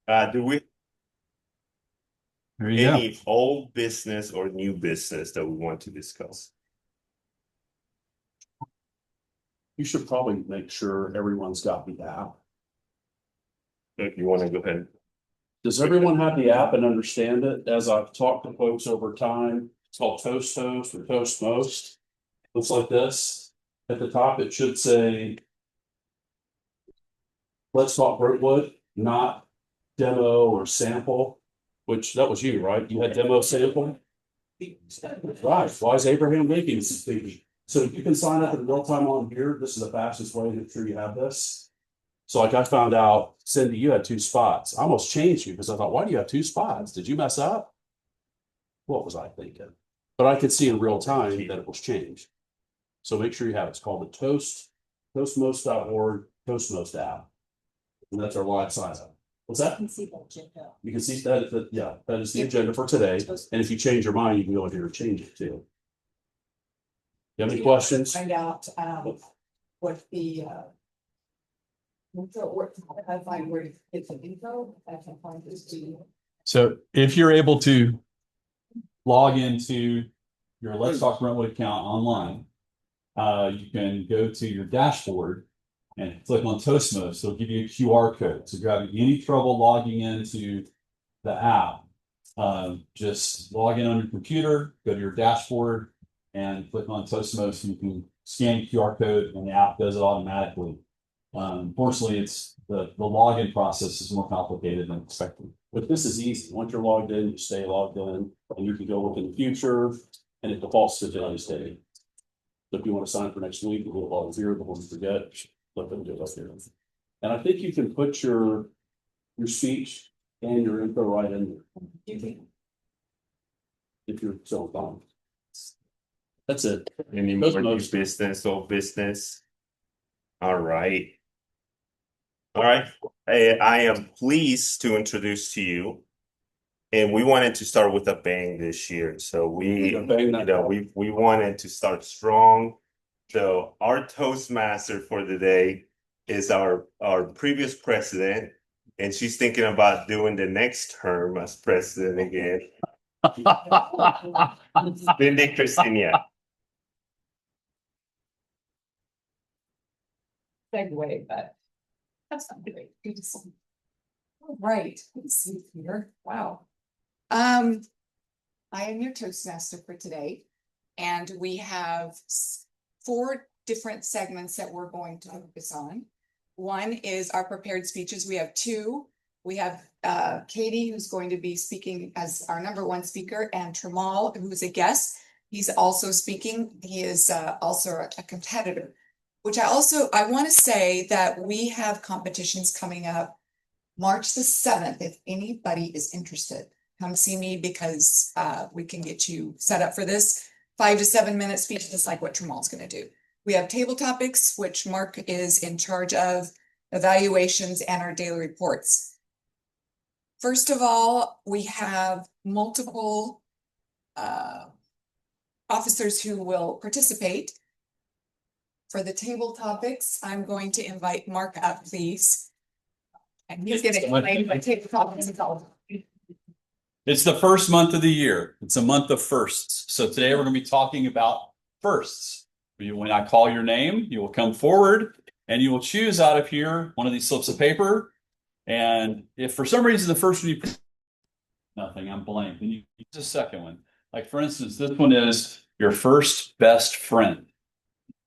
Do we There you go. any old business or new business that we want to discuss? You should probably make sure everyone's got the app. If you want to go ahead. Does everyone have the app and understand it? As I've talked to folks over time, it's called Toast or Toast Most. Looks like this. At the top, it should say, let's talk Brentwood, not demo or sample, which that was you, right? You had demo sample? Right. Why is Abraham Lincoln speaking? So you can sign up in real time on here. This is the fastest way to make sure you have this. So like I found out, Cindy, you had two spots. I almost changed you because I thought, why do you have two spots? Did you mess up? What was I thinking? But I could see in real time that it was changed. So make sure you have it. It's called the toastmost.org Toastmost app. And that's our live sign up. What's that? You can see that agenda. You can see that, yeah, that is the agenda for today. And if you change your mind, you can go here and change it too. You have any questions? Find out what the I find where it's an info, I can find this to you. So if you're able to log into your Let's Talk Brentwood account online, you can go to your dashboard and click on Toastmost. It'll give you a QR code. So if you're having any trouble logging into the app, just log in on your computer, go to your dashboard, and click on Toastmost. You can scan the QR code, and the app does it automatically. Unfortunately, it's the login process is more complicated than expected. But this is easy. Once you're logged in, you stay logged in, and you can go look in the future, and it defaults to today's date. So if you want to sign for next week, you will log here before you forget, let them do it up here. And I think you can put your speech and your info right in there. You can. If you're so fine. That's it. Any more new business, old business? All right. All right. I am pleased to introduce to you, and we wanted to start with a bang this year. So we wanted to start strong. So our Toastmaster for the day is our previous president, and she's thinking about doing the next term as president again. Cindy Krystyniak. Segue, but that's not great. Good to see. All right, good to see you here. Wow. I am your Toastmaster for today, and we have 4 different segments that we're going to focus on. One is our prepared speeches. We have 2. We have Katie, who's going to be speaking as our #1 speaker, and Tremale, who's a guest. He's also speaking. He is also a competitor. Which I want to say that we have competitions coming up March the 7th. If anybody is interested, come see me because we can get you set up for this 5 to 7 minute speech, just like what Tremale's going to do. We have table topics, which Mark is in charge of, evaluations, and our daily reports. First of all, we have multiple officers who will participate. For the table topics, I'm going to invite Mark up, please. And he's going to explain what table topics is all about. It's the first month of the year. It's a month of firsts. So today we're going to be talking about firsts. When I call your name, you will come forward and you will choose out of here one of these slips of paper. And if for some reason the first one you nothing, I'm blank, then you use the second one. Like for instance, this one is your first best friend.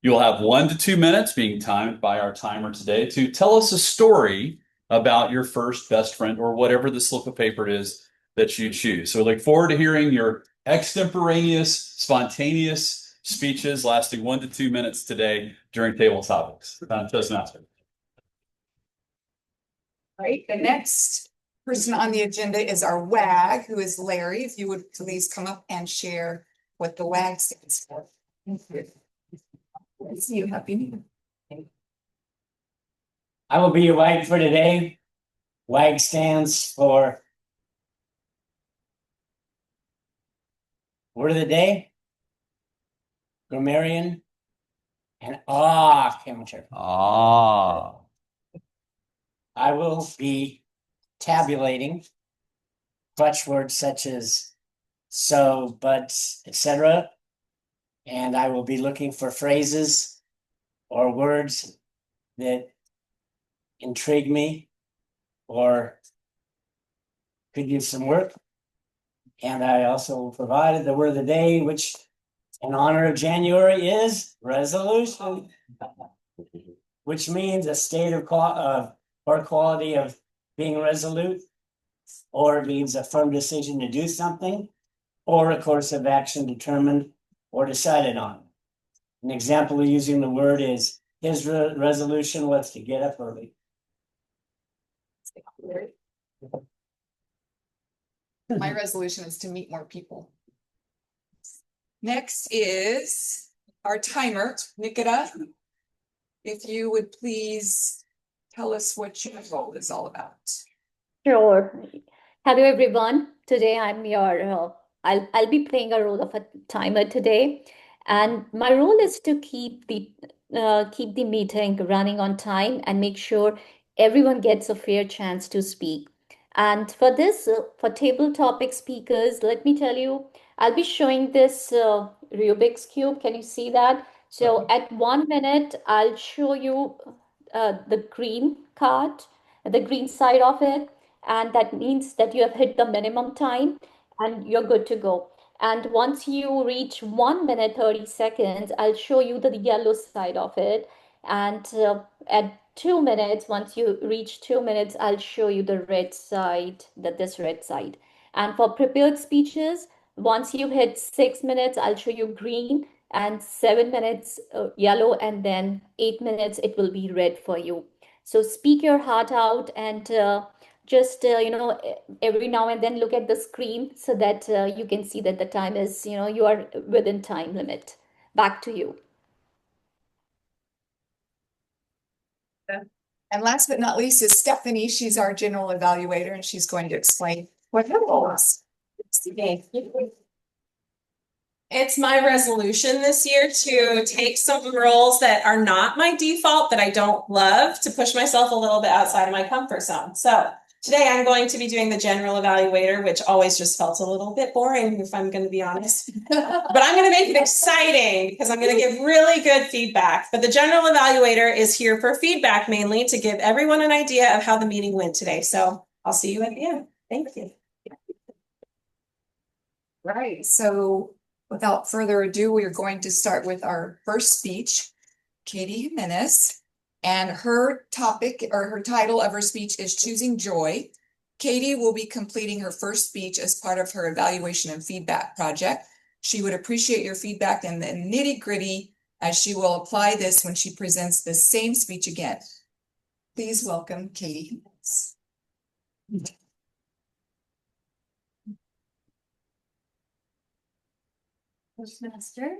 You'll have 1 to 2 minutes, being timed by our timer today, to tell us a story about your first best friend or whatever the slip of paper is that you choose. So I look forward to hearing your extemporaneous, spontaneous speeches lasting 1 to 2 minutes today during table topics. Toastmaster. Right. The next person on the agenda is our WAG, who is Larry. If you would please come up and share what the WAG stands for. Thank you. See you. Happy New Year. I will be your WAG for today. WAG stands for word of the day, grammarian, and amateur. Ah. I will be tabulating clutch words such as so, but, etc. And I will be looking for phrases or words that intrigue me or could use some work. And I also provided the word of the day, which in honor of January is resolution, which means a state of or quality of being resolute, or it means a firm decision to do something, or a course of action determined or decided on. An example of using the word is his resolution was to get up early. My resolution is to meet more people. Next is our timer, Nikita. If you would please tell us what your role is all about. Sure. Hello, everyone. Today I'm your, I'll be playing a role of a timer today. And my role is to keep the meeting running on time and make sure everyone gets a fair chance to speak. And for this, for table topic speakers, let me tell you, I'll be showing this Rubik's Cube. Can you see that? So at 1 minute, I'll show you the green card, the green side of it, and that means that you have hit the minimum time and you're good to go. And once you reach 1 minute 30 seconds, I'll show you the yellow side of it. And at 2 minutes, once you reach 2 minutes, I'll show you the red side, this red side. And for prepared speeches, once you hit 6 minutes, I'll show you green, and 7 minutes yellow, and then 8 minutes it will be red for you. So speak your heart out, and just every now and then look at the screen so that you can see that the time is, you are within time limit. Back to you. And last but not least is Stefanie. She's our general evaluator, and she's going to explain what her role is. It's my resolution this year to take some roles that are not my default, that I don't love, to push myself a little bit outside of my comfort zone. So today I'm going to be doing the general evaluator, which always just felt a little bit boring, if I'm going to be honest. But I'm going to make it exciting because I'm going to give really good feedback. But the general evaluator is here for feedback mainly, to give everyone an idea of how the meeting went today. So I'll see you at the end. Thank you. Right. So without further ado, we are going to start with our first speech, Katie Jimenez, and her topic, or her title of her speech, is Choosing Joy. Katie will be completing her first speech as part of her evaluation and feedback project. She would appreciate your feedback and the nitty-gritty, as she will apply this when she presents the same speech again. Please welcome Katie Jimenez. Toastmasters.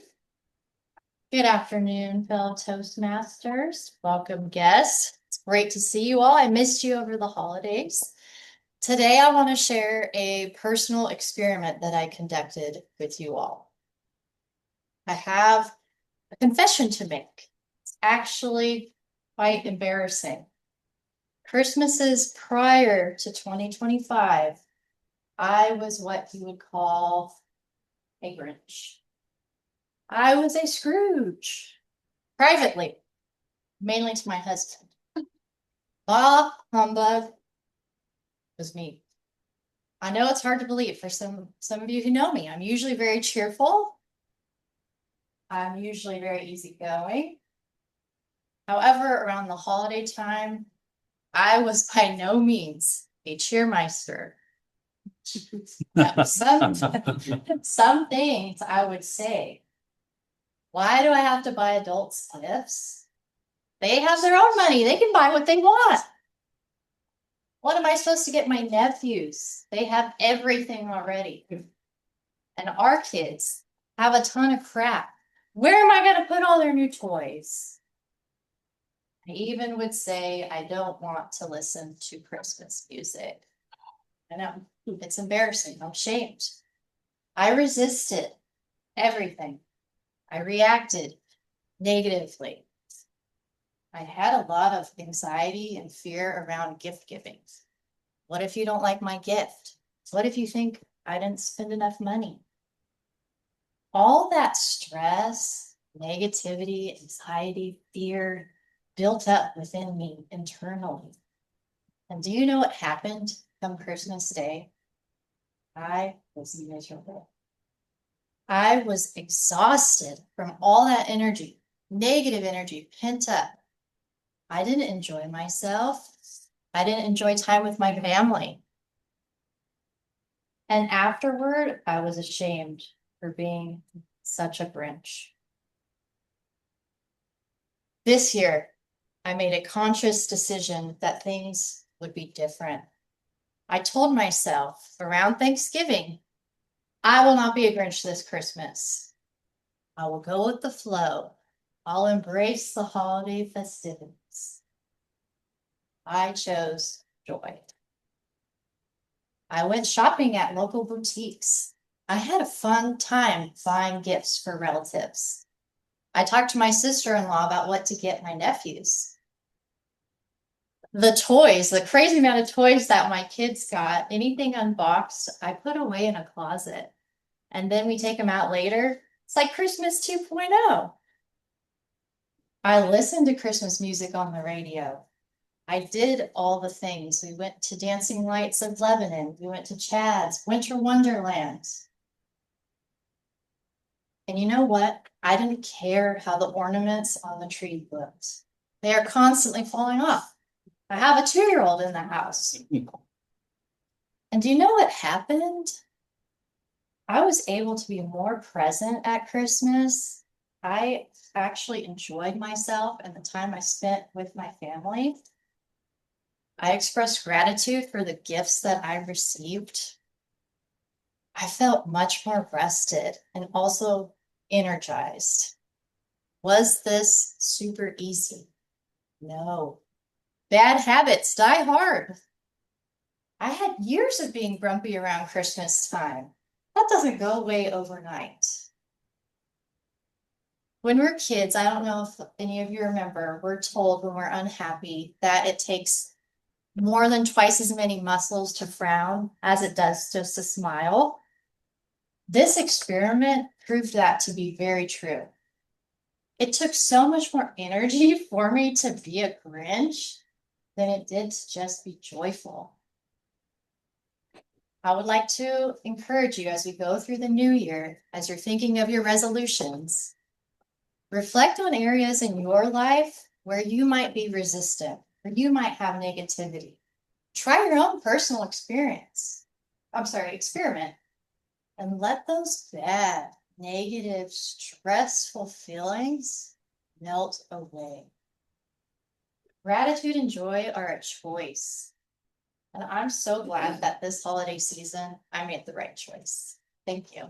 Good afternoon, fellow Toastmasters. Welcome, guests. It's great to see you all. I missed you over the holidays. Today, I want to share a personal experiment that I conducted with you all. I have a confession to make. It's actually quite embarrassing. Christmases prior to 2025, I was what you would call a Grinch. I was a Scrooge, privately, mainly to my husband. Bah humbug was me. I know it's hard to believe for some of you who know me. I'm usually very cheerful. I'm usually very easygoing. However, around the holiday time, I was by no means a cheermeister. Some things I would say. Why do I have to buy adults gifts? They have their own money. They can buy what they want. What am I supposed to get my nephews? They have everything already. And our kids have a ton of crap. Where am I going to put all their new toys? I even would say I don't want to listen to Christmas music. I know, it's embarrassing. I'm ashamed. I resisted everything. I reacted negatively. I had a lot of anxiety and fear around gift giving. What if you don't like my gift? What if you think I didn't spend enough money? All that stress, negativity, anxiety, fear built up within me internally. And do you know what happened come Christmas Day? I was miserable. I was exhausted from all that energy, negative energy pent up. I didn't enjoy myself. I didn't enjoy time with my family. And afterward, I was ashamed for being such a Grinch. This year, I made a conscious decision that things would be different. I told myself around Thanksgiving, I will not be a Grinch this Christmas. I will go with the flow. I'll embrace the holiday festivities. I chose joy. I went shopping at local boutiques. I had a fun time buying gifts for relatives. I talked to my sister-in-law about what to get my nephews. The toys, the crazy amount of toys that my kids got, anything unboxed, I put away in a closet. And then we take them out later. It's like Christmas 2.0. I listened to Christmas music on the radio. I did all the things. We went to Dancing Lights of Lebanon. We went to Chad's Winter Wonderland. And you know what? I didn't care how the ornaments on the tree looked. They are constantly falling off. I have a 2-year-old in the house. And do you know what happened? I was able to be more present at Christmas. I actually enjoyed myself and the time I spent with my family. I expressed gratitude for the gifts that I received. I felt much more rested and also energized. Was this super easy? No. Bad habits die hard. I had years of being grumpy around Christmas time. That doesn't go away overnight. When we're kids, I don't know if any of you remember, we're told when we're unhappy that it takes more than twice as many muscles to frown as it does just to smile. This experiment proved that to be very true. It took so much more energy for me to be a Grinch than it did to just be joyful. I would like to encourage you as we go through the new year, as you're thinking of your resolutions, reflect on areas in your life where you might be resistant, or you might have negativity. Try your own personal experiment, and let those bad, negative, stressful feelings melt away. Gratitude and joy are a choice. And I'm so glad that this holiday season, I made the right choice. Thank you.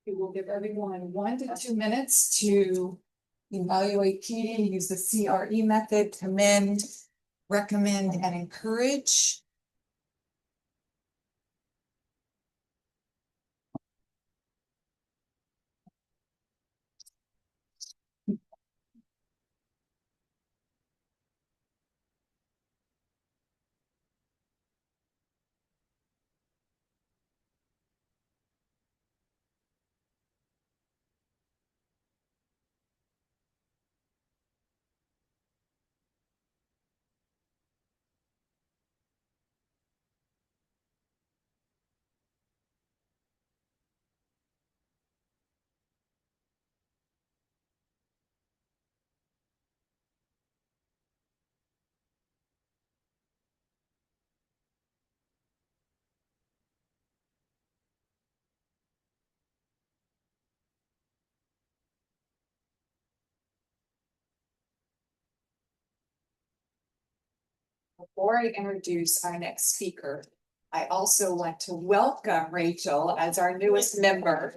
We will give everyone 1 to 2 minutes to evaluate PD, use the CRE method, commend, recommend, and encourage. Before I introduce our next speaker, I also want to welcome Rachel as our newest member.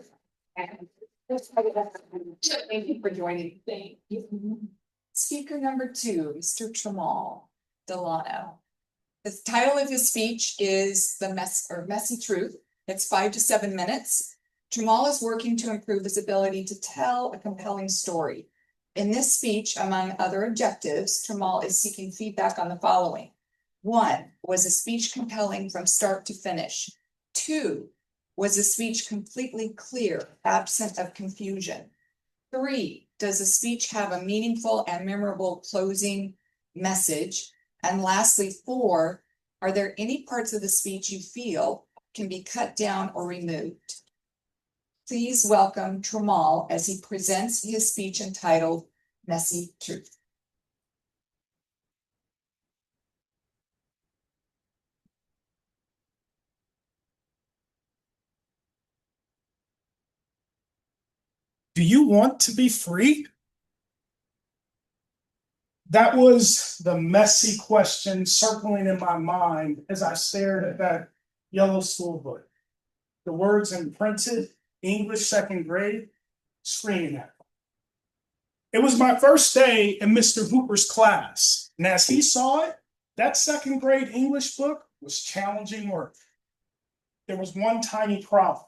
And thank you for joining. Thank you. Speaker number 2, Mr. Tremale Delano. The title of his speech is The Messy Truth. It's 5 to 7 minutes. Tremale is working to improve his ability to tell a compelling story. In this speech, among other objectives, Tremale is seeking feedback on the following. 1, was the speech compelling from start to finish? 2, was the speech completely clear, absent of confusion? 3, does the speech have a meaningful and memorable closing message? And lastly, 4, are there any parts of the speech you feel can be cut down or removed? Please welcome Tremale as he presents his speech entitled Messy Truth. Do you want to be free? That was the messy question circling in my mind as I stared at that yellow school book. The words in printed English second grade screaming at me. It was my first day in Mr. Hooper's class, and as he saw it, that second grade English book was challenging work. There was one tiny problem.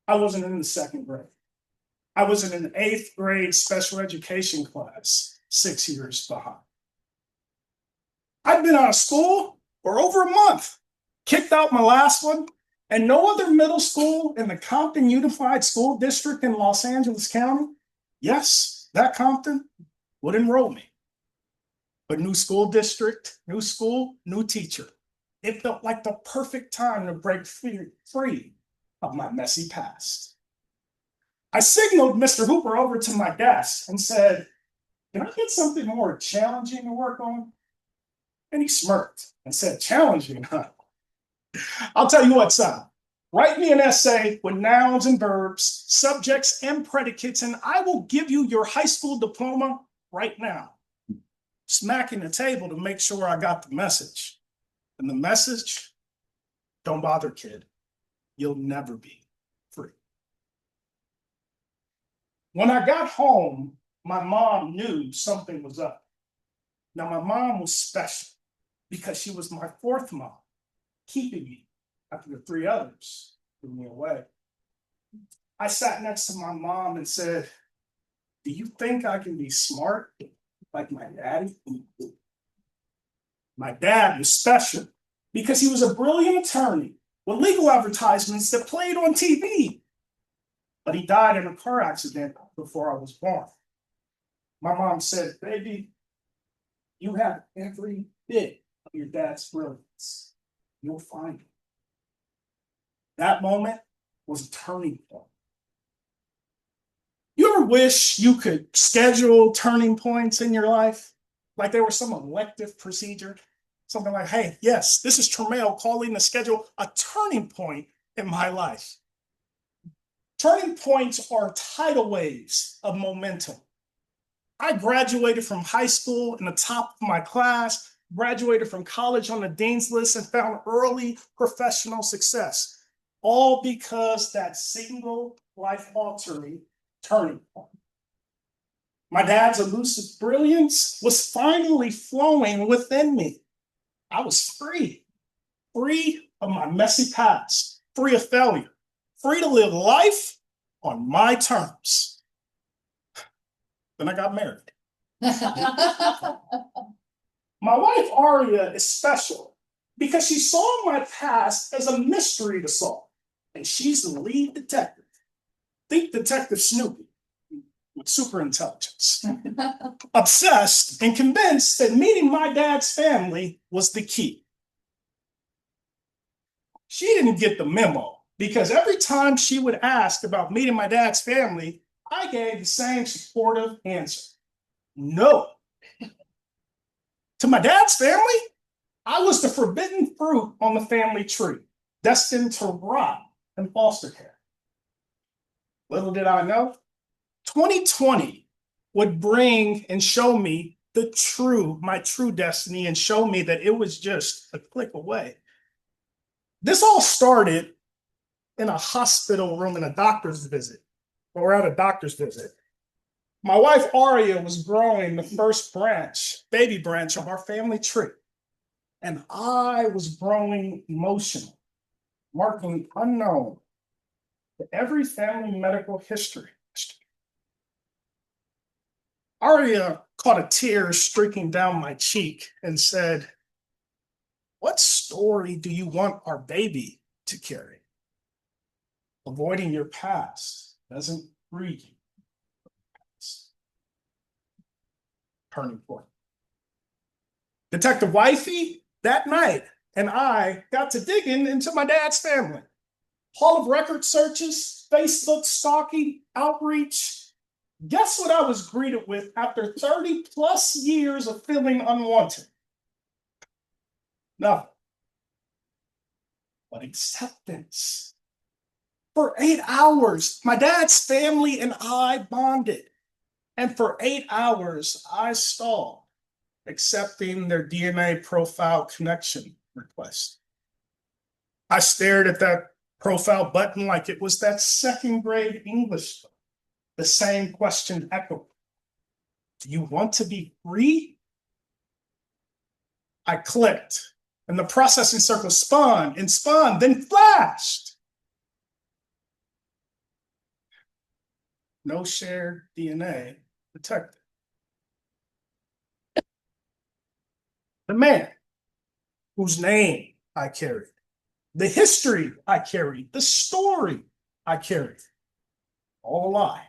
I wasn't in the second grade. I was in an 8th grade special education class, 6 years behind. I'd been out of school for over a month, kicked out my last one, and no other middle school in the Compton Unified School District in Los Angeles County, yes, that Compton, would enroll me. But new school district, new school, new teacher. It felt like the perfect time to break free of my messy past. I signaled Mr. Hooper over to my desk and said, "Can I get something more challenging to work on?" And he smirked and said, "Challenging, huh? I'll tell you what, son. Write me an essay with nouns and verbs, subjects and predicates, and I will give you your high school diploma right now." Smacking the table to make sure I got the message. And the message, don't bother, kid. You'll never be free. When I got home, my mom knew something was up. Now, my mom was special because she was my 4th mom, keeping me after the 3 others threw me away. I sat next to my mom and said, "Do you think I can be smart like my daddy?" My dad was special because he was a brilliant attorney with legal advertisements that played on TV. But he died in a car accident before I was born. My mom said, "Baby, you have every bit of your dad's brilliance. You'll find it." That moment was a turning point. You ever wish you could schedule turning points in your life? Like they were some elective procedure? Something like, "Hey, yes, this is Tremale calling to schedule a turning point in my life." Turning points are tidal waves of momentum. I graduated from high school in the top of my class, graduated from college on the dean's list, and found early professional success, all because that single life-altering turning point. My dad's elusive brilliance was finally flowing within me. I was free of my messy past, free of failure, free to live life on my terms. Then I got married. My wife, Aria, is special because she saw my past as a mystery to solve, and she's the lead detective. Think Detective Snoopy with super intelligence. Obsessed and convinced that meeting my dad's family was the key. She didn't get the memo because every time she would ask about meeting my dad's family, I gave the same supportive answer: no. To my dad's family, I was the forbidden fruit on the family tree, destined to rot in foster care. Little did I know, 2020 would bring and show me my true destiny, and show me that it was just a click away. This all started in a hospital room in a doctor's visit, or at a doctor's visit. My wife, Aria, was growing the first baby branch of our family tree. And I was growing emotional, marking unknown. every family medical history. Aria caught a tear streaking down my cheek and said, "What story do you want our baby to carry? Avoiding your past doesn't free you. Turning point. Detective Wifey, that night, and I got to digging into my dad's family. Hall of record searches, Facebook stalking, outreach. Guess what I was greeted with after 30 plus years of feeling unwanted? Nothing but acceptance. For 8 hours, my dad's family and I bonded. And for 8 hours, I stalled, accepting their DNA profile connection request. I stared at that profile button like it was that second grade English book. The same question echoed. Do you want to be free? I clicked, and the processing circle spun, then flashed. No shared DNA detected. The man whose name I carried, the history I carried, the story I carried, all a lie.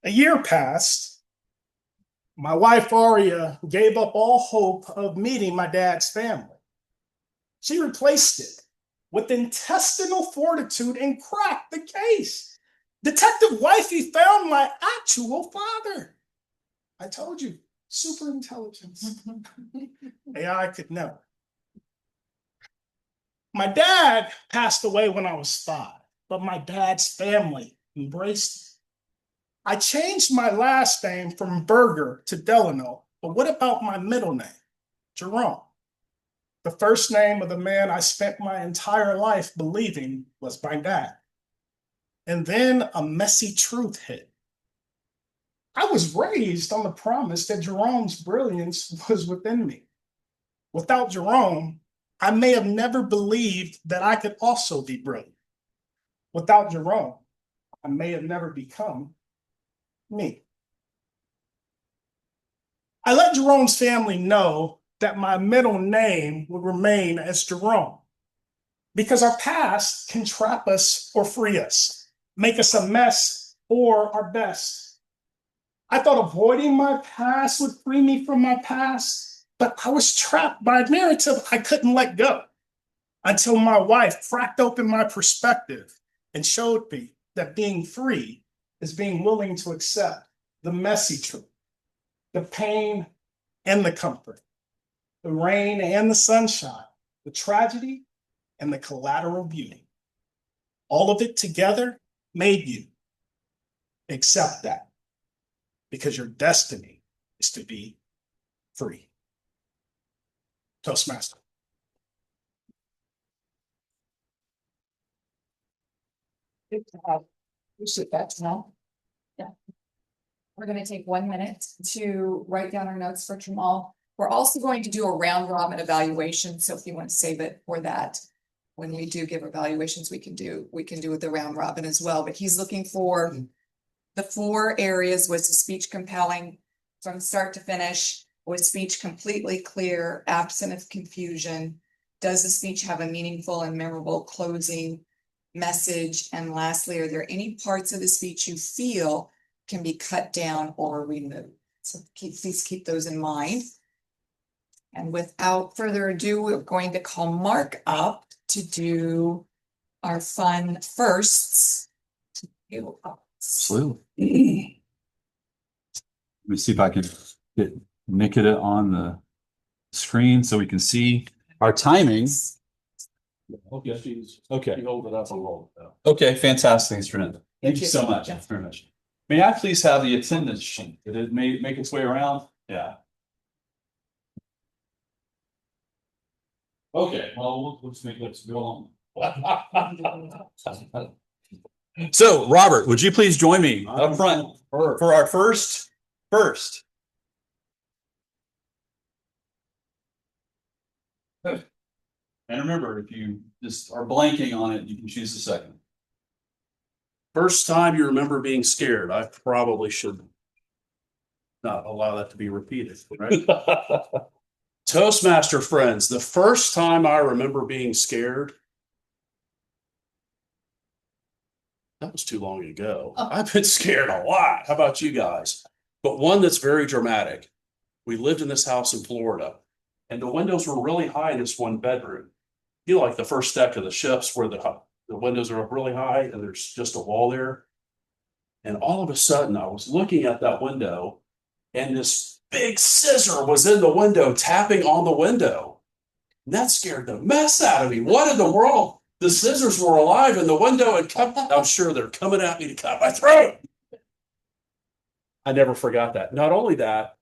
A year passed. My wife, Aria, gave up all hope of meeting my dad's family. She replaced it with intestinal fortitude and cracked the case. Detective Wifey found my actual father. I told you, super intelligence. AI could never. My dad passed away when I was 5, but my dad's family embraced it. I changed my last name from Berger to Delano, but what about my middle name, Jerome? The first name of the man I spent my entire life believing was my dad. And then a messy truth hit. I was raised on the promise that Jerome's brilliance was within me. Without Jerome, I may have never believed that I could also be brilliant. Without Jerome, I may have never become me. I let Jerome's family know that my middle name would remain as Jerome because our past can trap us or free us, make us a mess or our best. I thought avoiding my past would free me from my past, but I was trapped by a narrative I couldn't let go until my wife cracked open my perspective and showed me that being free is being willing to accept the messy truth, the pain and the comfort, the rain and the sunshine, the tragedy and the collateral beauty. All of it together made you. Accept that, because your destiny is to be free. Toastmaster. We should bet now. Yeah. We're going to take 1 minute to write down our notes for Tremale. We're also going to do a round robin evaluation. So if you want to save it for that, when we do give evaluations, we can do the round robin as well. But he's looking for the 4 areas. Was the speech compelling from start to finish? Was speech completely clear, absent of confusion? Does the speech have a meaningful and memorable closing message? And lastly, are there any parts of the speech you feel can be cut down or removed? So please keep those in mind. And without further ado, we're going to call Mark up to do our fun firsts. Absolutely. Let me see if I can get Nikita on the screen so we can see our timing. Okay. Okay. You hold it up, I'll hold it up. Okay, fantastic. Thanks, Trent. Thank you you. so much. Thanks very much. May I please have the attendance sheet? Did it make its way around? Yeah. Okay, well, let's go on. So, Robert, would you please join me up front for our first? And remember, if you just are blanking on it, you can choose the second. First time you remember being scared. I probably should not allow that to be repeated, right? Toastmaster friends, the first time I remember being scared, that was too long ago. I've been scared a lot. How about you guys? But one that's very dramatic. We lived in this house in Florida, and the windows were really high in this one bedroom. You know, like the first deck of the ships where the windows are up really high and there's just a wall there. And all of a sudden, I was looking at that window, and this big scissor was in the window, tapping on the window. And that scared the mess out of me. What in the world? The scissors were alive in the window and I'm sure they're coming at me to cut my throat. I never forgot that. Not only that,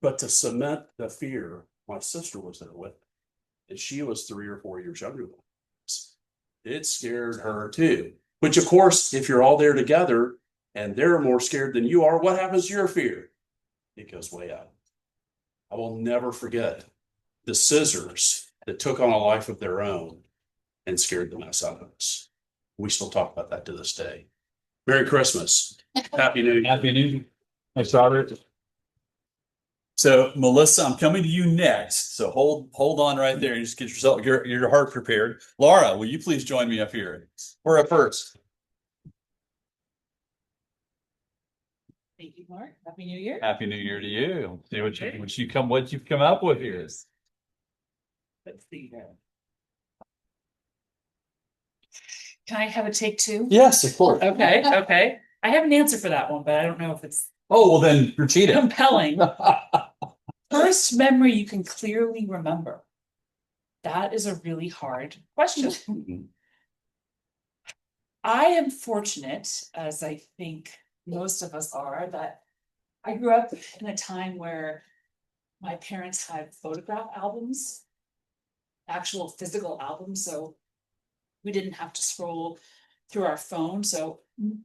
but to cement the fear, my sister was there with me, and she was 3 or 4 years younger than us. It scared her too. Which, of course, if you're all there together and they're more scared than you are, what happens to your fear? It goes way up. I will never forget the scissors that took on a life of their own and scared the mess out of us. We still talk about that to this day. Merry Christmas. Happy New Year. Happy New Year. Thanks, Robert. So, Melissa, I'm coming to you next. So hold on right there and just get yourself your heart prepared. Laura, will you please join me up here? We're up first. Thank you, Mark. Happy New Year. Happy New Year to you. See what you've come up with here. Let's see here. Can I have a take two? Yes, of course. Okay. I have an answer for that one, but I don't know if it's Oh, well then repeat it. compelling. First memory you can clearly remember. That is a really hard question. I am fortunate, as I think most of us are, that I grew up in a time where my parents had photograph albums, actual physical albums. So we didn't have to scroll through our phone. So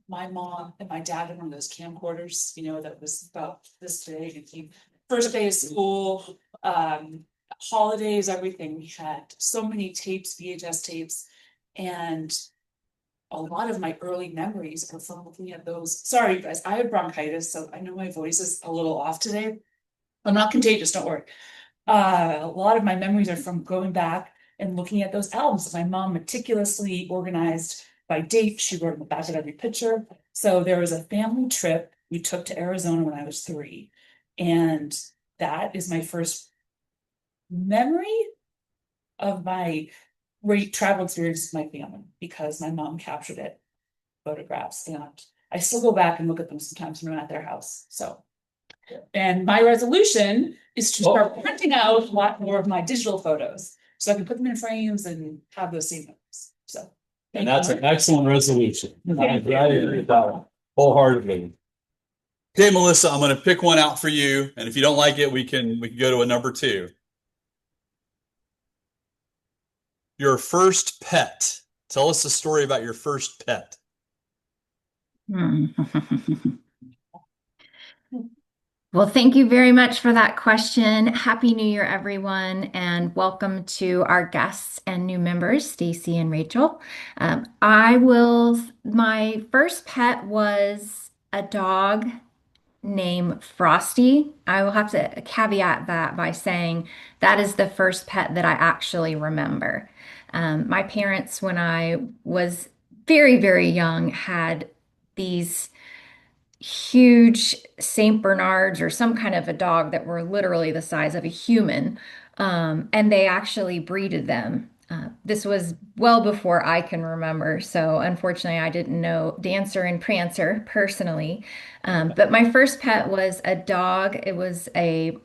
my mom and my dad had one of those camcorders, that was about this big. And first day of school, holidays, everything. We had so many tapes, VHS tapes, and a lot of my early memories are from looking at those. Sorry, you guys, I have bronchitis, so I know my voice is a little off today. I'm not contagious, don't worry. A lot of my memories are from going back and looking at those albums that my mom meticulously organized by date. She wrote in the back of every picture. So there was a family trip we took to Arizona when I was 3. And that is my first memory of my great travel experience with my family, because my mom captured it, photographs, and I still go back and look at them sometimes when I'm at their house. So, and my resolution is to start printing out a lot more of my digital photos so I can put them in frames and have those same memories. So, and that's an excellent resolution. I agree with that one wholeheartedly. Okay, Melissa, I'm going to pick one out for you, and if you don't like it, we can go to a number 2. Your first pet. Tell us a story about your first pet. Well, thank you very much for that question. Happy New Year, everyone, and welcome to our guests and new members, Stacy and Rachel. My first pet was a dog named Frosty. I will have to caveat that by saying that is the first pet that I actually remember. My parents, when I was very, very young, had these huge Saint Bernards or some kind of a dog that were literally the size of a human. And they actually breeded them. This was well before I can remember. So unfortunately, I didn't know Dancer and Prancer personally. But my first pet was a dog. It was a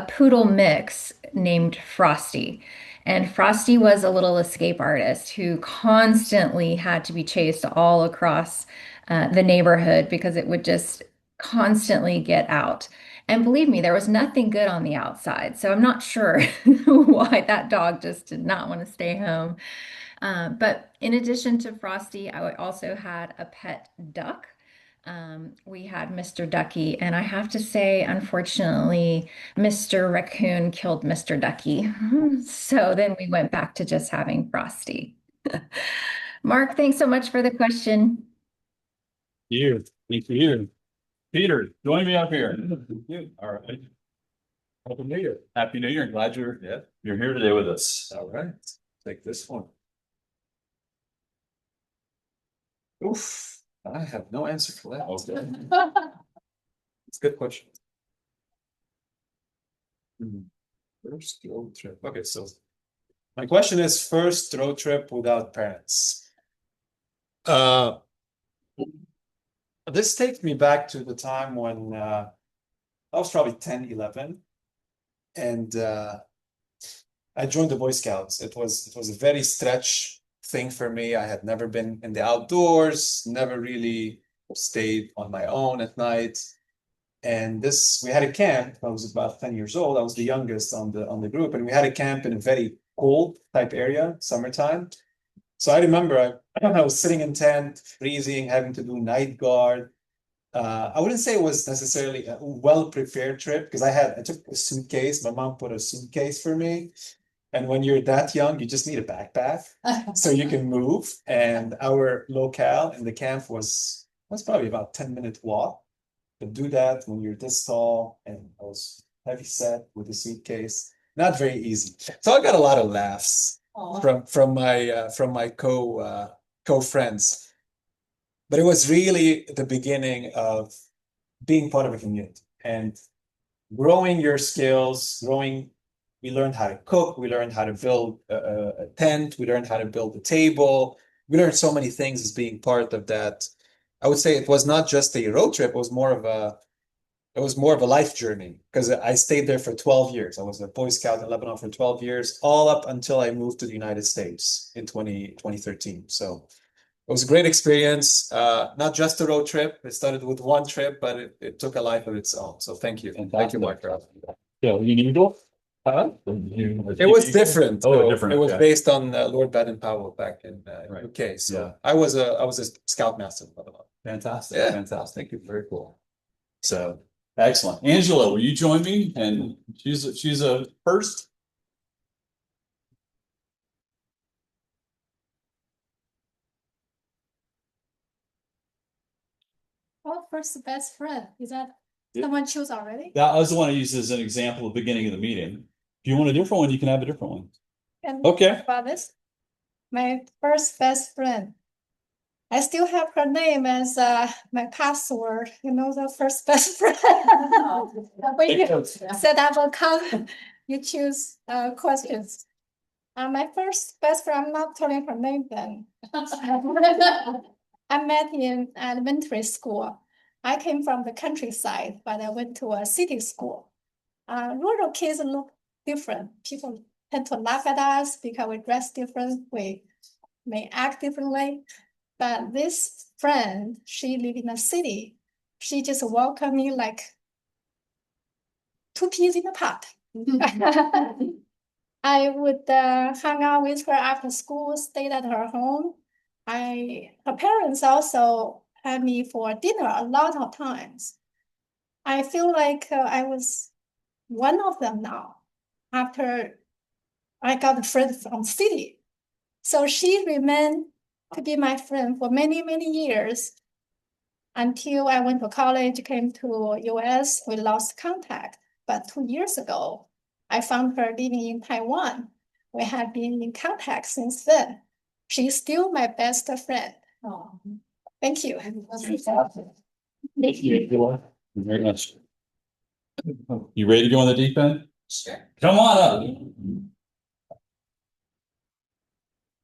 poodle mix named Frosty. And Frosty was a little escape artist who constantly had to be chased all across the neighborhood because it would just constantly get out. And believe me, there was nothing good on the outside. So I'm not sure why that dog just did not want to stay home. But in addition to Frosty, I also had a pet duck. we had Mr. Ducky, and I have to say, unfortunately, Mr. Raccoon killed Mr. Ducky. So then we went back to just having Frosty. Mark, thanks so much for the question. Thank you. Peter, join me up here. Thank you. All right. Happy New Year. Happy New Year. Glad you're here today with us. All right. Take this one. Oof. I have no answer for that. Okay. It's a good question. First road trip. Okay, so my question is first road trip without parents. This takes me back to the time when I was probably 10, 11, and I joined the Boy Scouts. It was a very stretch thing for me. I had never been in the outdoors, never really stayed on my own at night. And we had a camp. I was about 10 years old. I was the youngest on the group, and we had a camp in a very cold type area, summertime. So I remember I was sitting in tent, freezing, having to do night guard. I wouldn't say it was necessarily a well-prepared trip because I took a suitcase. My mom put a suitcase for me. And when you're that young, you just need a backpack so you can move. And our locale in the camp was probably about 10-minute walk. But do that when you're this tall, and I was heavy set with a suitcase. Not very easy. So I got a lot of laughs from my co friends. But it was really the beginning of being part of a community and growing your skills, we learned how to cook, we learned how to build a tent, we learned how to build a table. We learned so many things as being part of that. I would say it was not just a road trip, it was more of a life journey because I stayed there for 12 years. I was a Boy Scout in Lebanon for 12 years, all up until I moved to the United States in 2013. So it was a great experience. Not just a road trip. It started with one trip, but it took a life of its own. So thank you. Thank you, Mark. Yeah, you need to. It was different. Oh, different. It was okay. based on Lord Baden-Powell back in Right. UK. So Yeah. I was a scoutmaster in Lebanon. Fantastic. Yeah. Fantastic. Thank you. Very cool. So excellent. Angela, will you join me? And she's a first. Oh, first best friend. Is that someone choose already? That I was the one I used as an example at the beginning of the meeting. If you want a different one, you can have a different one. And Okay. about this, my first best friend. I still have her name as my password. You know, the first best friend. When you set up account, you choose questions. My first best friend, I'm not telling her name then. I met in elementary school. I came from the countryside, but I went to a city school. Rural kids look different. People tend to laugh at us because we dress different, we may act differently. But this friend, she lived in a city. She just welcomed me like two peas in a pod. I would hang out with her after school, stayed at her home. Her parents also had me for dinner a lot of times. I feel like I was one of them now after I got a friend from city. So she remained to be my friend for many, many years until I went to college, came to US, we lost contact. But 2 years ago, I found her living in Taiwan. We have been in contact since then. She's still my best friend. Oh, thank you. Thank you. Very much. You ready to go on the deep end? Sure. Come on up.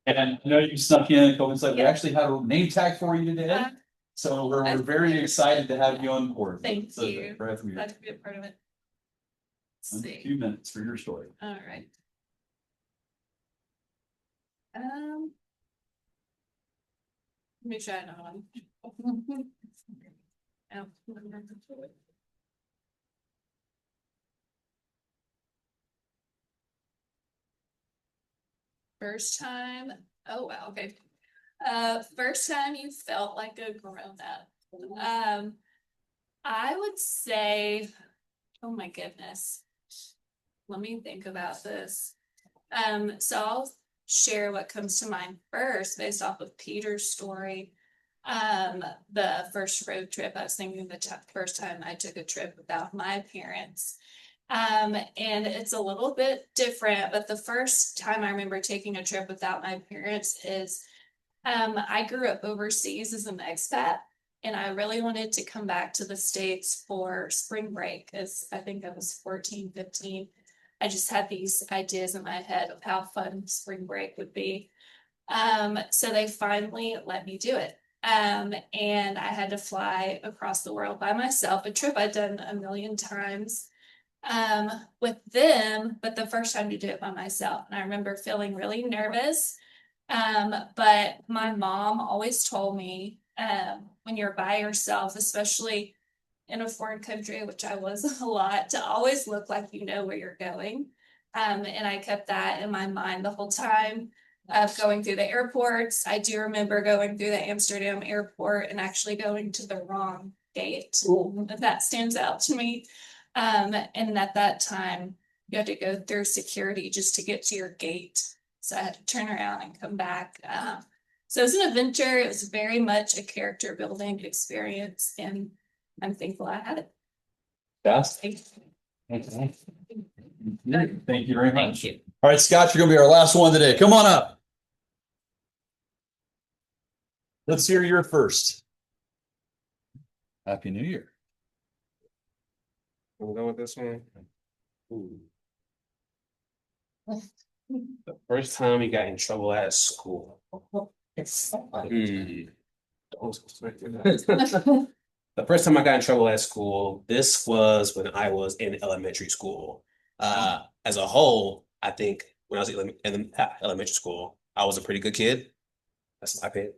And I know you snuck in a couple minutes late. We actually have a name tag for you today. So we're very excited to have you on board. Thank you. Glad to be a part of it. A few minutes for your story. All right. Make sure I know. First time. Oh wow. Okay. First time you felt like a grown up. I would say, oh my goodness. Let me think about this. So I'll share what comes to mind first based off of Peter's story. The first road trip, I was thinking the first time I took a trip without my parents. And it's a little bit different, but the first time I remember taking a trip without my parents is I grew up overseas as an expat, and I really wanted to come back to the States for spring break because I think I was 14, 15. I just had these ideas in my head of how fun spring break would be. So they finally let me do it. And I had to fly across the world by myself, a trip I'd done a million times with them, but the first time to do it by myself. And I remember feeling really nervous. But my mom always told me when you're by yourself, especially in a foreign country, which I was a lot, to always look like you know where you're going. And I kept that in my mind the whole time of going through the airports. I do remember going through the Amsterdam airport and actually going to the wrong gate. That stands out to me. And at that time, you had to go through security just to get to your gate. So I had to turn around and come back. So it was an adventure. It was very much a character building experience, and I'm thankful I had it. Yes. Thank Thank you very much. Thank you. All right, Scott, you're gonna be our last one today. Come on up. Let's hear your first. Happy New Year. We'll go with this one. The first time you got in trouble at school. The first time I got in trouble at school, this was when I was in elementary school. As a whole, I think when I was in elementary school, I was a pretty good kid. That's my opinion.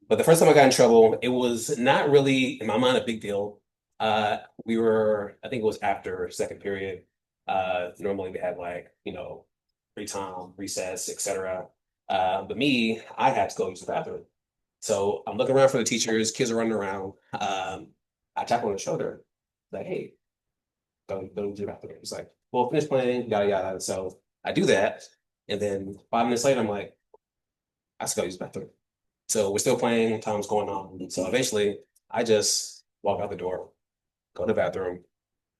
But the first time I got in trouble, it was not really, in my mind, a big deal. I think it was after second period. Normally we had free time, recess, etc. But me, I had to go use the bathroom. So I'm looking around for the teachers, kids are running around. I tap on the shoulder, like, hey, go use the bathroom. It's like, well, finish playing, yada yada. So I do that, and then 5 minutes later, I'm like, I just go use the bathroom. So we're still playing, time's going on. So eventually, I just walk out the door, go to the bathroom.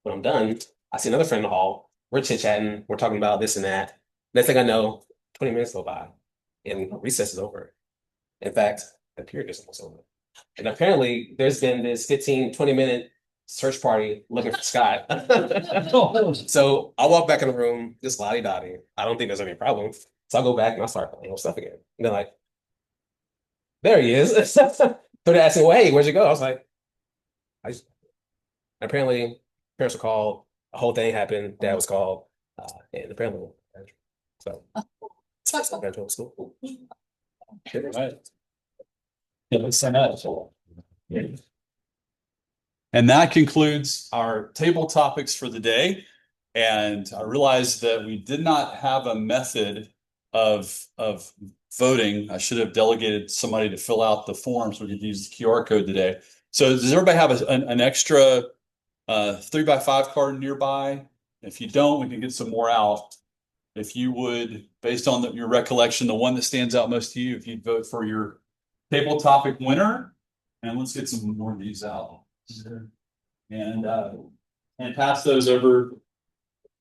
When I'm done, I see another friend in the hall. We're chit-chatting, we're talking about this and that. Next thing I know, 20 minutes go by, and recess is over. In fact, the period is almost over. And apparently, there's been this 15, 20-minute search party looking for Scott. So I walk back in the room, just lottie-dottie. I don't think there's any problem. So I go back and I start playing stuff again. And they're like, there he is. So they're asking, well, hey, where'd you go? I was like, apparently, parents were called. The whole thing happened. Dad was called. And apparently, so I got to school. Right. And that concludes our table topics for the day. And I realized that we did not have a method of voting. I should have delegated somebody to fill out the form so we could use the QR code today. So does everybody have an extra 3x5 card nearby? If you don't, we can get some more out. If you would, based on your recollection, the one that stands out most to you, if you'd vote for your table topic winner, and let's get some more of these out. And pass those over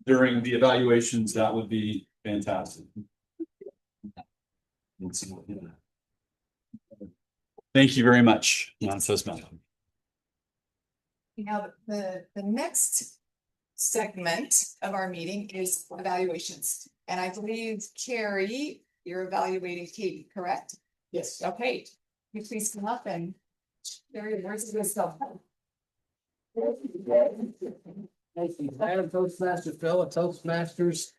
during the evaluations, that would be fantastic. Thank you very much, Toastmaster. Now, the next segment of our meeting is evaluations. And I believe, Kerry, you're evaluating Katie, correct? Yes. Okay, you please come up and Kerry, where's the stuff? Thank you, Madam Toastmaster, fellow Toastmasters,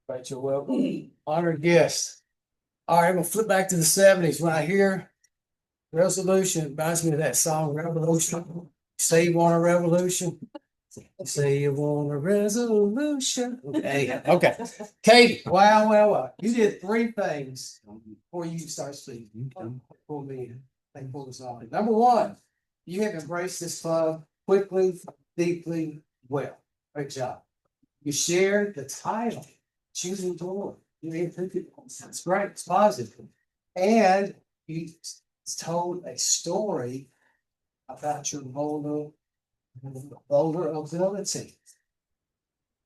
right, your welcome, honored guests. All right, I'm gonna flip back to the 70s. When I hear resolution, it reminds me of that song, Revolution. Say you want a revolution. Say you want a resolution. Okay. Katie, wow. You did 3 things before you start speaking. Pull me in. Pull this on. Number 1, You have embraced this club quickly, deeply, well. Great job. You shared the title, Choosing Joy. That's great. It's positive. And you told a story about your vulnerability.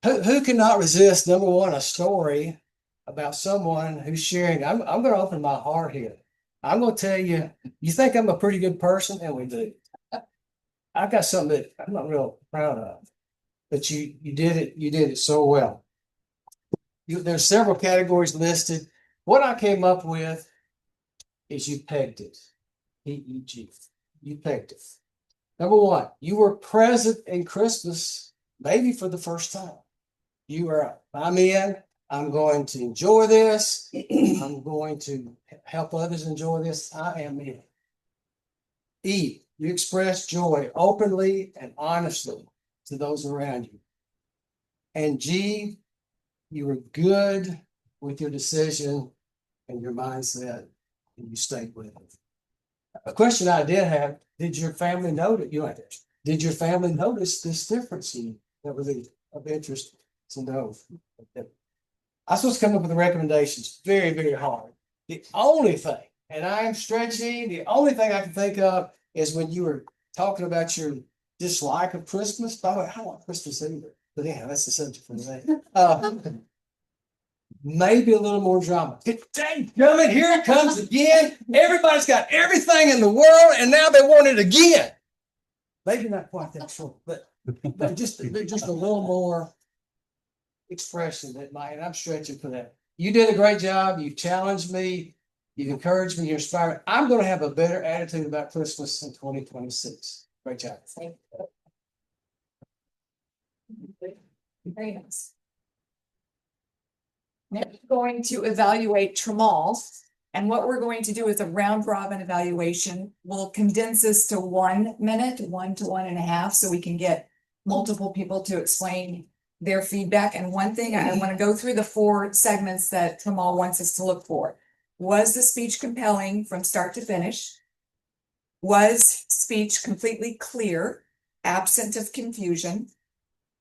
Who cannot resist, number one, a story about someone who's sharing? I'm going to open my heart here. I'm going to tell you, you think I'm a pretty good person, and we do. I've got something that I'm not real proud of, but you did it so well. There's several categories listed. What I came up with is you pegged it. PEG. You pegged it. Number one, you were present in Christmas, maybe for the first time. You were, I'm in, I'm going to enjoy this. I'm going to help others enjoy this. I am in. E, you express joy openly and honestly to those around you. And G, you were good with your decision and your mindset, and you stayed with it. A question I did have, did your family notice, did your family notice this difference in you? That was of interest to know. I'm supposed to come up with the recommendations. Very, very hard. The only thing, and I'm stretching, the only thing I can think of is when you were talking about your dislike of Christmas. By the way, I don't like Christmas either. But yeah, that's the subject for today. Maybe a little more drama. Dang gummit, here it comes again. Everybody's got everything in the world, and now they want it again. Maybe not quite that short, but just a little more expression that might, and I'm stretching for that. You did a great job. You challenged me. You encouraged me. You inspired me. I'm going to have a better attitude about Christmas in 2026. Great job. Very nice. Next, we're going to evaluate Tremale. And what we're going to do is a round robin evaluation. We'll condense this to 1 minute, 1 to 1.5, so we can get multiple people to explain their feedback. And one thing, I want to go through the 4 segments that Tremale wants us to look for. Was the speech compelling from start to finish? Was speech completely clear, absent of confusion?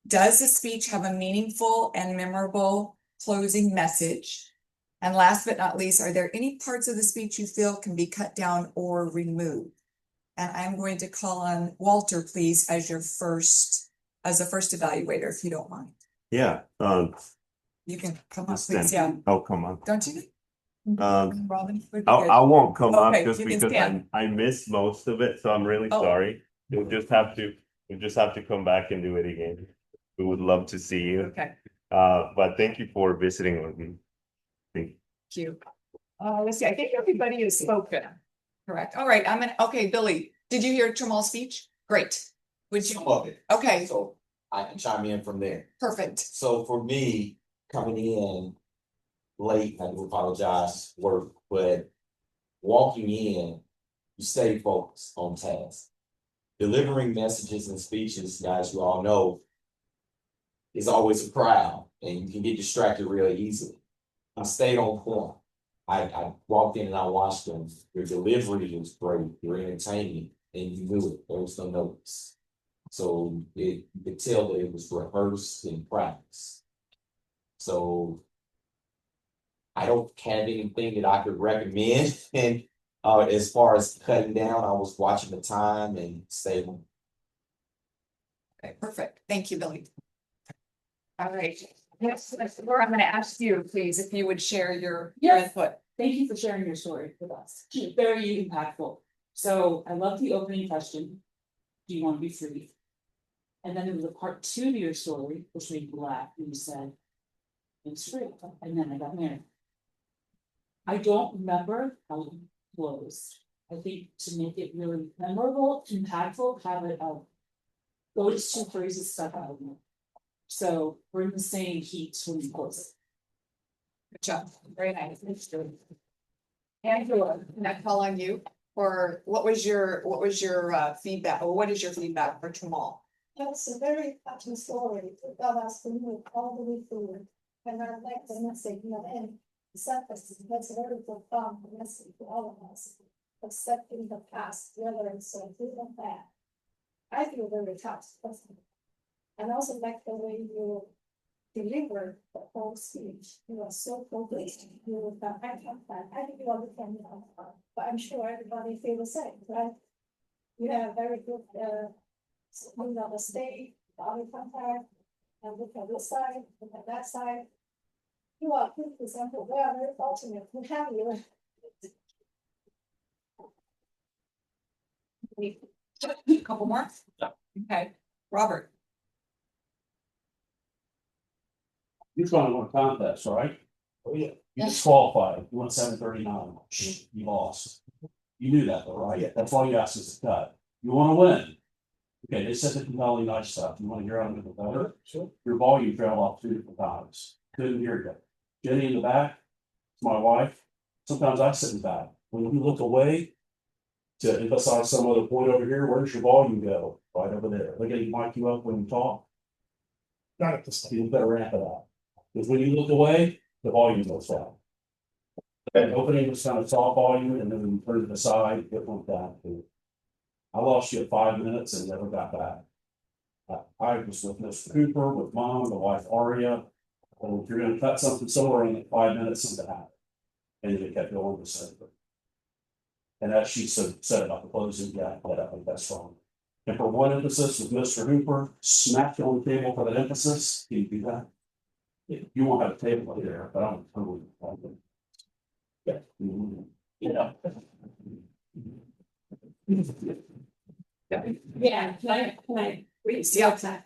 Does the speech have a meaningful and memorable closing message? And last but not least, are there any parts of the speech you feel can be cut down or removed? And I'm going to call on Walter, please, as the first evaluator, if you don't mind. Yeah. You can come up, please. Yeah. Oh, come on. Don't you? Robin, I won't come up Okay, just you can because stand. I missed most of it, so I'm really Oh. sorry. You'll just have to come back and do it again. We would love to see you. Okay, But thank you for visiting with me. thank you. Let's see, I think everybody has spoken, correct? All right, okay, Billy, did you hear Tremale's speech? Great. Would you? Some of it. Okay, So I can chime in from there. perfect. So for me, coming in late, I do apologize, but walking in, you stay focused on task. Delivering messages and speeches, guys, you all know, is always a crowd, and you can get distracted really easily. I stayed on point. I walked in and I watched them. Your delivery was great, your entertainment, and you knew it. There was no notice. So you could tell that it was rehearsed and practiced. So I don't have anything that I could recommend. And as far as cutting down, I was watching the time and staying. Okay, perfect. Thank you, Billy. All right. Yes, Laura, I'm going to ask you, please, if you would share your input. Thank you for sharing your story with us. Very impactful. So I love the opening question. Do you want to be free? And then there was a part 2 to your story, which made me laugh, and you said, it's free. And then I got married. I don't remember how it closed. I think to make it really memorable, impactful, have it those 2 phrases stuck out of me. So we're in the same heat when we close it. Good job. Very nice. Angela, can I call on you? Or what was your feedback, or what is your feedback for Tremale? That's a very touching story. God has to move all the way through. And I like the message, and the surface, that's a very profound message to all of us. accepting the past, whether it's so good or bad. I feel very touched. And also like the way you deliver the whole speech. You are so focused. You have eye contact. I think you understand the outcome, but I'm sure everybody feel the same, right? You have very good, you know, the stage, the eye contact, and look at this side, look at that side. You are a good example. We are very fortunate to have you. A couple more? Okay, Robert. You're trying to win a contest, right? Oh, yeah. You disqualified, you won 739, you lost. You knew that though, right? That's all you asked us to cut. You wanna win. Okay, they said that you only nice stuff, you wanna hear out of it better? Sure. Your volume trailed off 2 different times, couldn't hear you. Jenny in the back, it's my wife, sometimes I sit in the back, when you look away. To emphasize some other point over here, where's your volume go? Right over there, look at you, mic you up when you talk. Not at this time. You better ramp it up. Because when you look away, the volume goes down. And opening was kind of soft volume, and then when you turn to the side, it went down too. I lost you at 5 minutes and never got back. I was with Mr. Cooper, with Mom, the wife Aria. And if you're gonna cut something somewhere in 5 minutes, something happened. And then it kept going to center. And as she said about the closing, yeah, I think that's wrong. And for one emphasis with Mr. Hooper, smack you on the table for that emphasis, can you do that? You won't have a table up there, but I'm totally. Yeah. Yeah. Yeah, can I please? Yeah.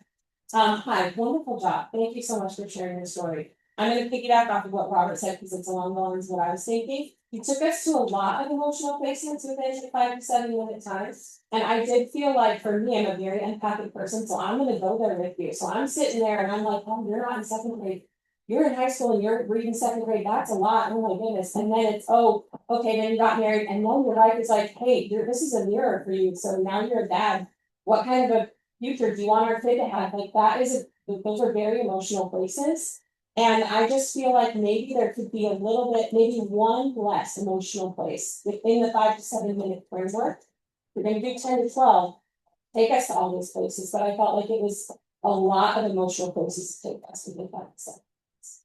Hi, wonderful job. Thank you so much for sharing your story. I'm gonna piggyback off of what Robert said because it's along the lines of what I was thinking. You took us to a lot of emotional placements within the 5 to 7 minute times. And I did feel like for me, I'm a very empathic person, so I'm gonna go there with you. So I'm sitting there and I'm like, oh, you're not in 2nd grade. You're in high school and you're reading 2nd grade. That's a lot. Oh my goodness. And then it's, oh, okay, then you got married. And then your wife is like, hey, this is a mirror for you. So now you're a dad. What kind of a future do you want our kid to have? Like those are very emotional places. And I just feel like maybe there could be a little bit, maybe one less emotional place within the 5 to 7 minute framework. We're gonna do 10 to 12, take us to all those places, but I felt like it was a lot of emotional places to take us within 5 to 7.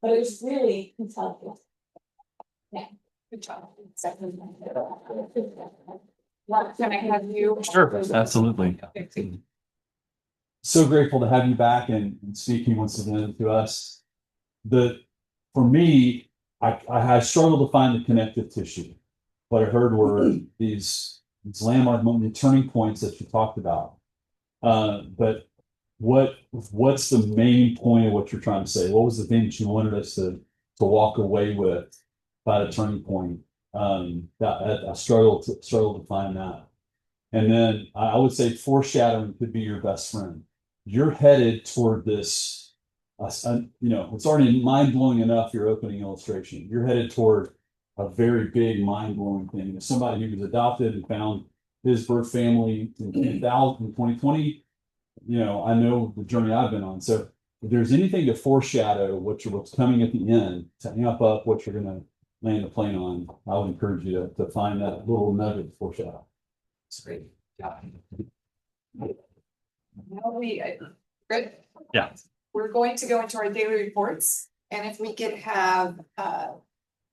But it was really compelling. Yeah, good job. Can I have you? Sure, absolutely. So grateful to have you back and speaking once again to us. For me, I struggled to find the connective tissue. What I heard were these landmark moments, turning points that you talked about. But what's the main point of what you're trying to say? What was the thing that you wanted us to walk away with by the turning point? That I struggled to find that. And then I would say foreshadowing could be your best friend. You're headed toward this. It's already mind-blowing enough, your opening illustration. You're headed toward a very big mind-blowing thing. As somebody who was adopted and found his birth family in 2020, I know the journey I've been on. So if there's anything to foreshadow what's coming at the end, to amp up what you're going to land the plane on, I would encourage you to find that little nugget to foreshadow. It's great. Yeah. Now good. Yeah. We're going to go into our daily reports, and if we could have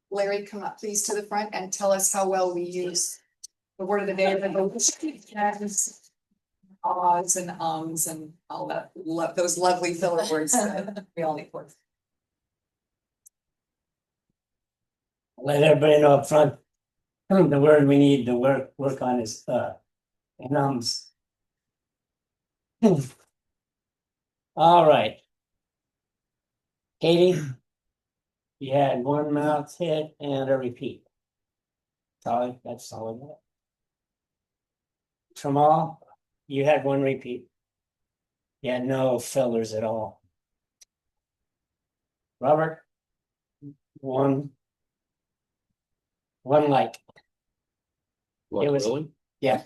Larry come up please to the front and tell us how well we use the word of the day, the ahs and ums and all that, those lovely filler words that we all need for. Let everybody know up front, the word we need to work on is ums. All right. Katie, you had one mouth hit and a repeat. That's solid. Tremale, you had one repeat. You had no fillers at all. Robert, one light. What, It was, really? yeah.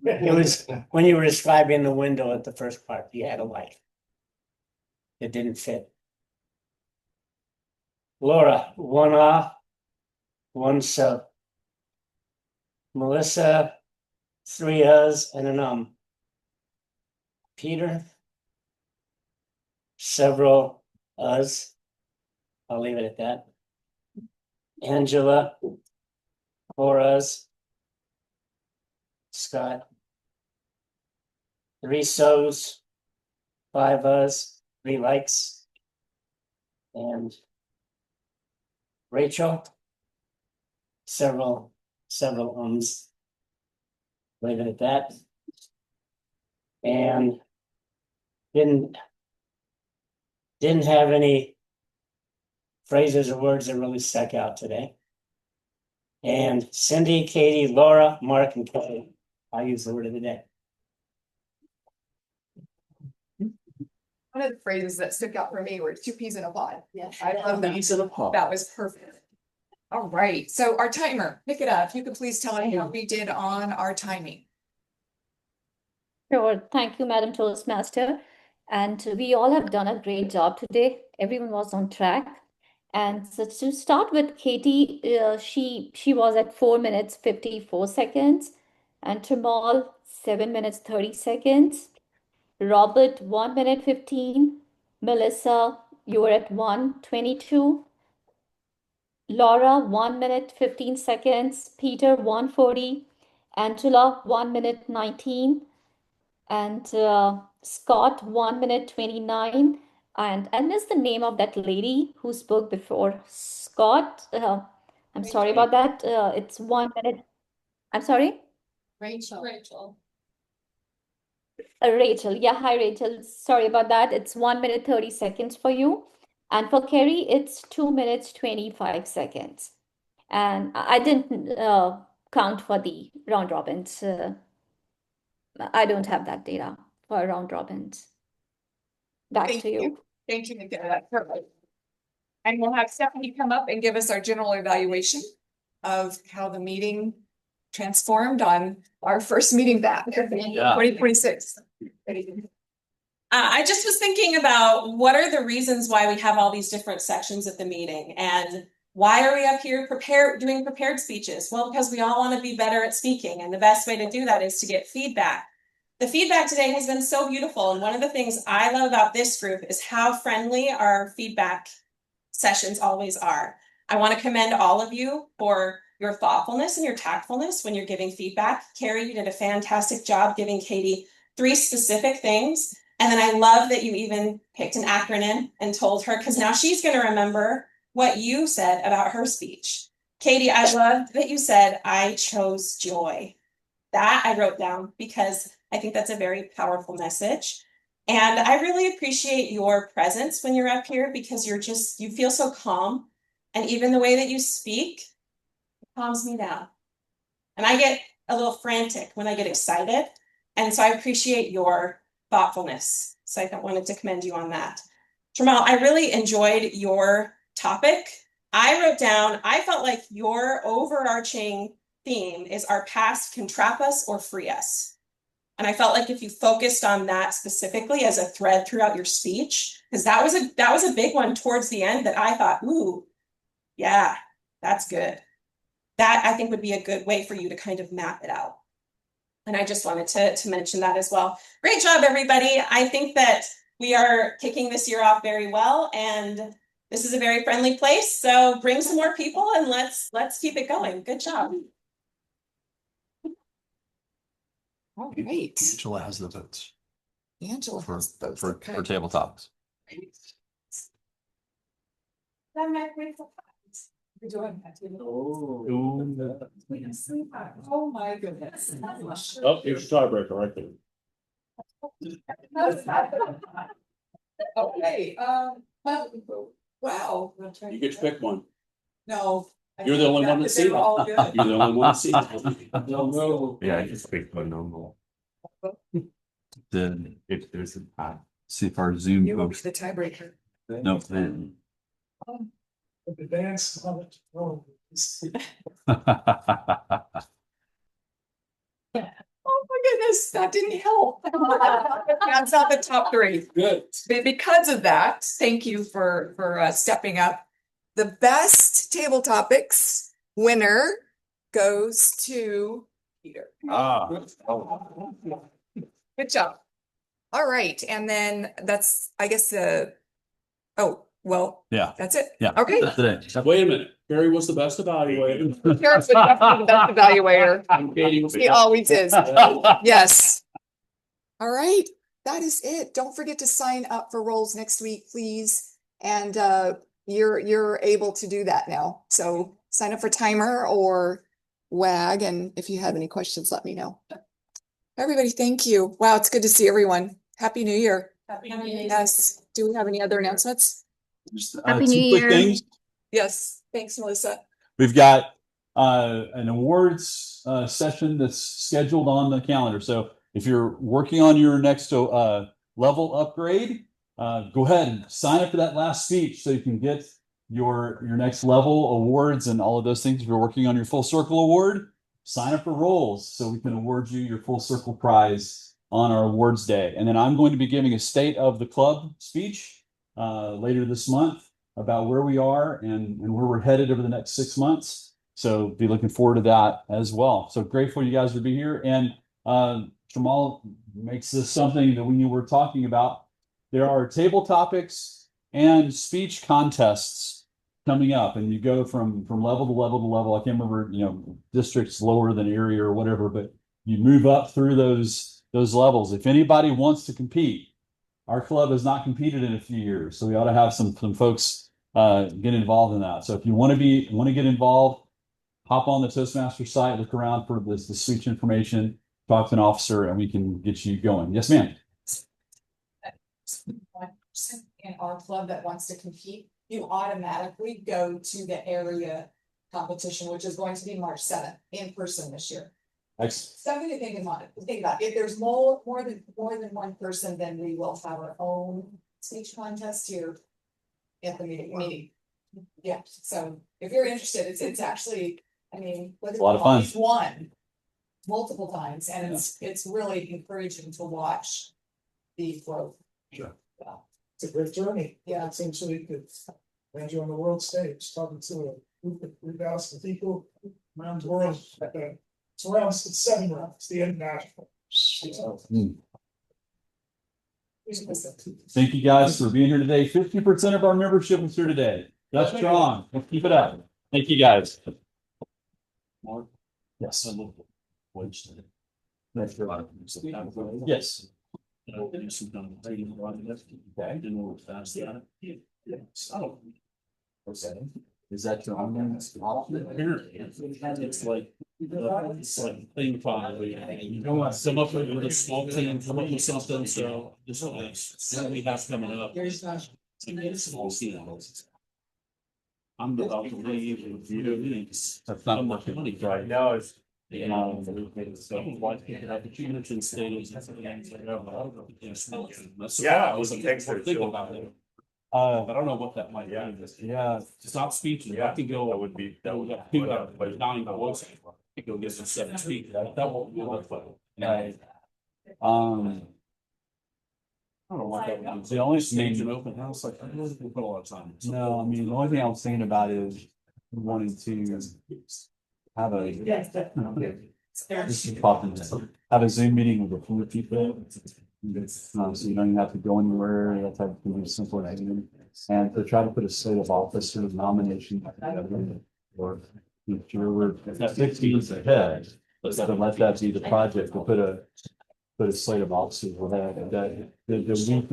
It was when you were describing the window at the first part, you had a light. It didn't fit. Laura, one off, one so. Melissa, 3 us and an Peter, several us. I'll leave it at that. Angela, 4 us. Scott, 3 so's, 5 us, 3 likes. And Rachel, several ums. Leave it at that. And didn't have any phrases or words that really stuck out today. And Cindy, Katie, Laura, Mark, and Kelly. I use the word of the day. One of the phrases that stuck out for me were 2 peas in a pod. Yeah. I love that. Peas in a pod. That was perfect. All right, so our timer, pick it up. If you could please tell me how we did on our timing. Sure. Thank you, Madam Toastmaster. And we all have done a great job today. Everyone was on track. And so to start with Katie, she was at 4 minutes 54 seconds, and Tremale 7 minutes 30 seconds. Robert 1 minute 15. Melissa, you were at 1:22. Laura 1 minute 15 seconds. Peter 1:40. Angela 1 minute 19. And Scott 1 minute 29. And I missed the name of that lady who spoke before Scott. I'm sorry about that. It's 1 minute. I'm sorry. Rachel. Rachel. Yeah, hi Rachel. Sorry about that. It's 1 minute 30 seconds for you. And for Kerry, it's 2 minutes 25 seconds. And I didn't count for the round robins. I don't have that data for round robins. Back Thank to you. Thank you, Nikita. That's perfect. And we'll have Stefanie come up and give us our general evaluation of how the meeting transformed on our first meeting back, 2026. I just was thinking about what are the reasons why we have all these different sections at the meeting, and why are we up here doing prepared speeches? Well, because we all want to be better at speaking, and the best way to do that is to get feedback. The feedback today has been so beautiful, and one of the things I love about this group is how friendly our feedback sessions always are. I want to commend all of you for your thoughtfulness and your tactfulness when you're giving feedback. Kerry, you did a fantastic job giving Katie 3 specific things. And then I love that you even picked an acronym and told her, because now she's going to remember what you said about her speech. Katie, I loved that you said, I chose joy. That I wrote down because I think that's a very powerful message. And I really appreciate your presence when you're up here, because you feel so calm. And even the way that you speak calms me down. And I get a little frantic when I get excited. And so I appreciate your thoughtfulness. So I wanted to commend you on that. Tremale, I really enjoyed your topic. I wrote down, I felt like your overarching theme is our past can trap us or free us. And I felt like if you focused on that specifically as a thread throughout your speech, because that was a big one towards the end that I thought, ooh, yeah, that's good. That I think would be a good way for you to kind of map it out. And I just wanted to mention that as well. Great job, everybody. I think that we are kicking this year off very well, and this is a very friendly place. So bring some more people and let's keep it going. Good job. All right. Angela has the votes Angela for has those. for table topics. We're doing that. Oh. Oh my goodness. Oh, here's your tiebreaker right there. Okay, wow. You get to pick one. No. You're the only one that sees it. You're the only one that sees it. No. Yeah, I just picked one normal. Then If there's a tie. see if our Zoom You will be folks. the tiebreaker. No, then. The dance on it. Oh. Oh my goodness, that didn't help. That's not the top 3. Good. Because of that, thank you for stepping up. The best table topics winner goes to Peter. Good job. All right, and then that's, I guess, Yeah. that's it. Yeah. Okay. That's today. Wait a minute, Kerry was the best evaluator. Karen's been definitely the best evaluator. I'm kidding. He always is. Yes. All right, that is it. Don't forget to sign up for roles next week, please. And you're able to do that now. So sign up for Timer or WAG, and if you have any questions, let me know. Everybody, thank you. Wow, it's good to see everyone. Happy New Year. Happy New Year. Yes. Do we have any other announcements? Happy Two New quick Year. things. Yes. Thanks, Melissa. We've got an awards session that's scheduled on the calendar. So if you're working on your next level upgrade, go ahead and sign up for that last speech so you can get your next level awards and all of those things. If you're working on your full circle award, sign up for roles so we can award you your full circle prize on our awards day. And then I'm going to be giving a state of the club speech later this month about where we are and where we're headed over the next 6 months. So be looking forward to that as well. So grateful you guys to be here. And Tremale makes this something that we were talking about. There are table topics and speech contests coming up, and you go from level to level to level. I can't remember, districts lower than area or whatever, but you move up through those levels. If anybody wants to compete, our club has not competed in a few years, so we ought to have some folks get involved in that. So if you want to get involved, hop on the Toastmaster site, look around for the speech information, talk to an officer, and we can get you going. Yes, ma'am. 1% in our club that wants to compete, you automatically go to the area competition, which is going to be March 7th in person this year. Excellent. Something to think about. If there's more than one person, then we will have our own speech contest here at the meeting. Yeah. So if you're interested, it's actually, I mean, a lot of fun. He's won multiple times, and it's really encouraging to watch the growth. Sure. Yeah. It's a great journey. Yeah. It seems so you could land you on the world stage, talking to a group of 3,000 people around the world. It's rounds, it's 7 rounds, the international. Thank you guys for being here today. 50% of our membership is here today. That's strong. Let's keep it up. Thank you guys. Mark? Yes. Yes. Is that your own? Apparently, it's like thing five. You don't want to come up with a small team, come up with something. So this is what we have coming up. Small team. I'm about to leave. That's not much money, right? No, it's. Yeah, I was a texter too. I don't know what that might be. Yeah. Stop speech. I could go. That would be. That would have 2 hours, but not even voice. I could go get some 7 speech. That won't be enough. Right. I don't know what that would be. The only thing an open house, like I really put a lot of time. No, I mean the only thing I was thinking about is wanting to have a have a Zoom meeting with a few people. So you don't even have to go anywhere. That type of thing is simple and to try to put a slate of officers nomination or if you're 16 ahead, let that be the project to put a slate of officers that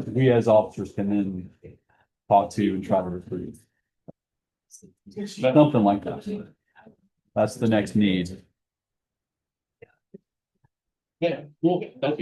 we as officers can then talk to and try to recruit. Something like that. That's the next need. Yeah, cool. Thank you.